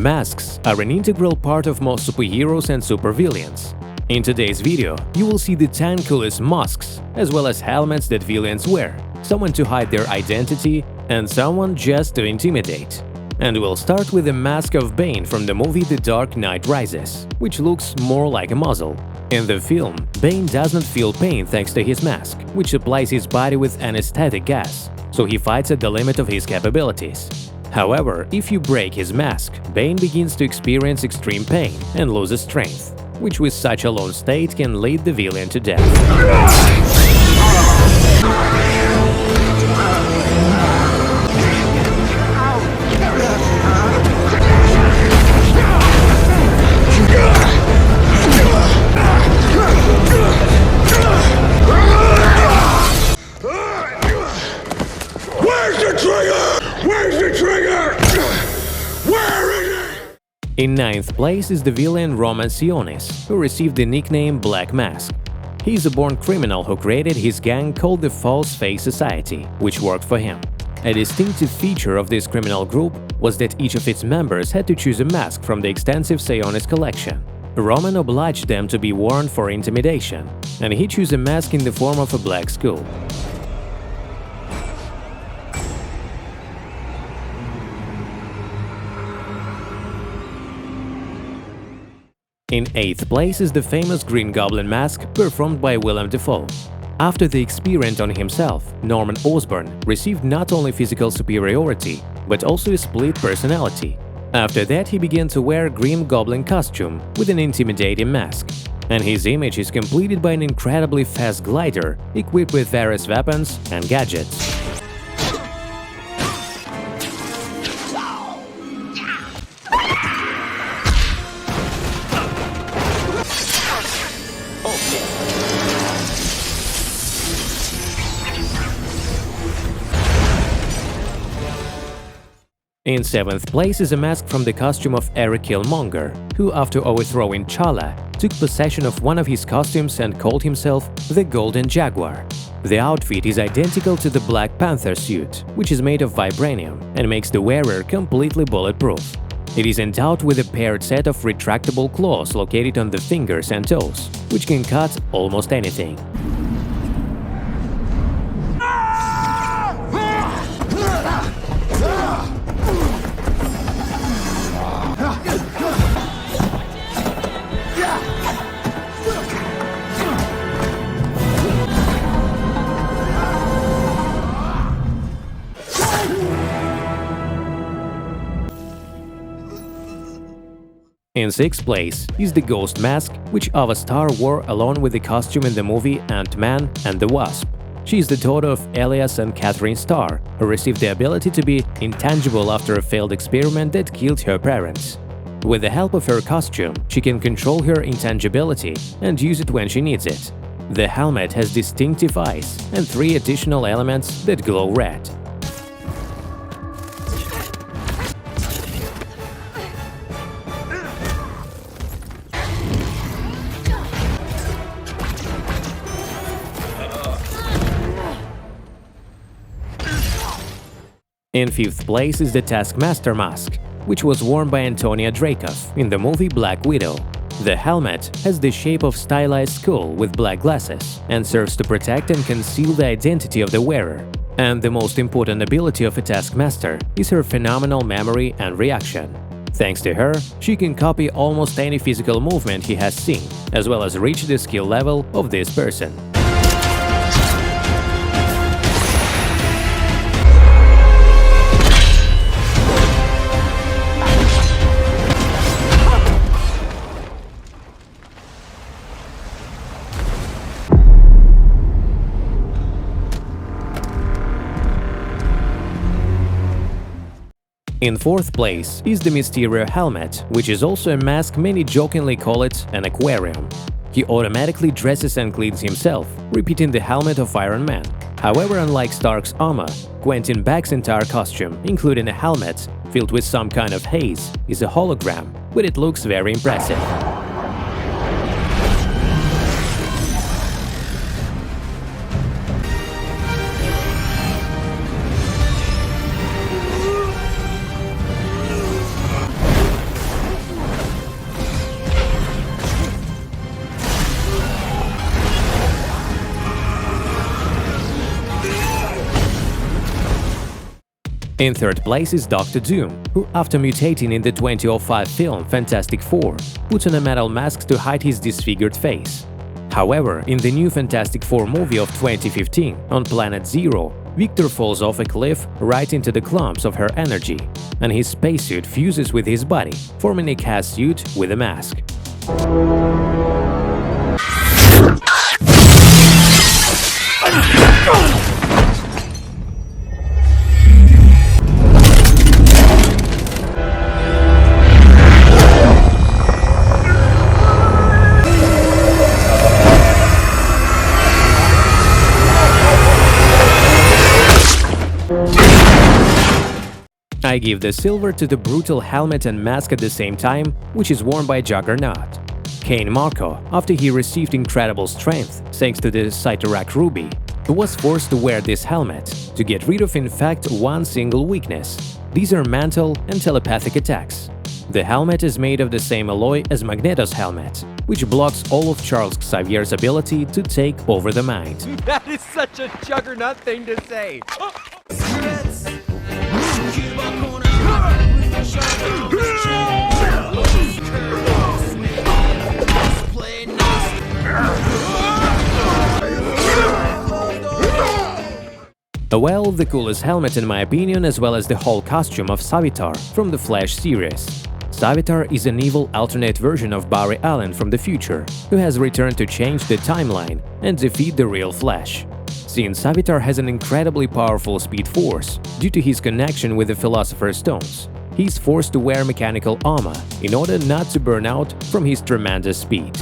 Masks are an integral part of most superheroes and supervillains. In today's video, you will see the 10 coolest masks, as well as helmets that villains wear, someone to hide their identity and someone just to intimidate. And we'll start with the mask of Bane from the movie The Dark Knight Rises, which looks more like a muzzle. In the film, Bane does not feel pain thanks to his mask, which supplies his body with anesthetic gas, so he fights at the limit of his capabilities. However, if you break his mask, Bane begins to experience extreme pain and loses strength, which with such a low state can lead the villain to death. In 9th place is the villain Roman Sionis, who received the nickname Black Mask. He is a born criminal who created his gang called the False Face Society, which worked for him. A distinctive feature of this criminal group was that each of its members had to choose a mask from the extensive Sionis collection. Roman obliged them to be worn for intimidation, and he chose a mask in the form of a black skull. In 8th place is the famous Green Goblin mask performed by Willem Dafoe. After the experiment on himself, Norman Osborn received not only physical superiority, but also a split personality. After that, he began to wear a Green Goblin costume with an intimidating mask, and his image is completed by an incredibly fast glider equipped with various weapons and gadgets. In 7th place is a mask from the costume of Eric Killmonger, who, after overthrowing T'Challa, took possession of one of his costumes and called himself the Golden Jaguar. The outfit is identical to the Black Panther suit, which is made of vibranium and makes the wearer completely bulletproof. It is endowed with a paired set of retractable claws located on the fingers and toes, which can cut almost anything. In 6th place is the Ghost mask, which Ava Starr wore along with the costume in the movie Ant-Man and the Wasp. She is the daughter of Elias and Catherine Starr, who received the ability to be intangible after a failed experiment that killed her parents. With the help of her costume, she can control her intangibility and use it when she needs it. The helmet has distinctive eyes and 3 additional elements that glow red. In 5th place is the Taskmaster mask, which was worn by Antonia Dreykov in the movie Black Widow. The helmet has the shape of stylized skull with black glasses and serves to protect and conceal the identity of the wearer. And the most important ability of a Taskmaster is her phenomenal memory and reaction. Thanks to her, she can copy almost any physical movement he has seen, as well as reach the skill level of this person. In 4th place is the Mysterio helmet, which is also a mask many jokingly call it an aquarium. He automatically dresses and cleans himself, repeating the helmet of Iron Man. However, unlike Stark's armor, Quentin Beck's entire costume, including a helmet filled with some kind of haze, is a hologram, but it looks very impressive. In third place is Dr. Doom, who, after mutating in the 2005 film Fantastic Four, puts on a metal mask to hide his disfigured face. However, in the new Fantastic Four movie of 2015, on Planet Zero, Victor falls off a cliff right into the clumps of her energy, and his spacesuit fuses with his body, forming a cast suit with a mask. I give the silver to the brutal helmet and mask at the same time, which is worn by Juggernaut. Kane Marco, after he received incredible strength thanks to the Cyttorak Ruby, was forced to wear this helmet to get rid of in fact one single weakness. These are mental and telepathic attacks. The helmet is made of the same alloy as Magneto's helmet, which blocks all of Charles Xavier's ability to take over the mind. That is such a Juggernaut thing to say! Well, the coolest helmet in my opinion, as well as the whole costume of Savitar from the Flash series. Savitar is an evil alternate version of Barry Allen from the future, who has returned to change the timeline and defeat the real Flash. Since Savitar has an incredibly powerful speed force due to his connection with the Philosopher's Stones, he's forced to wear mechanical armor in order not to burn out from his tremendous speed.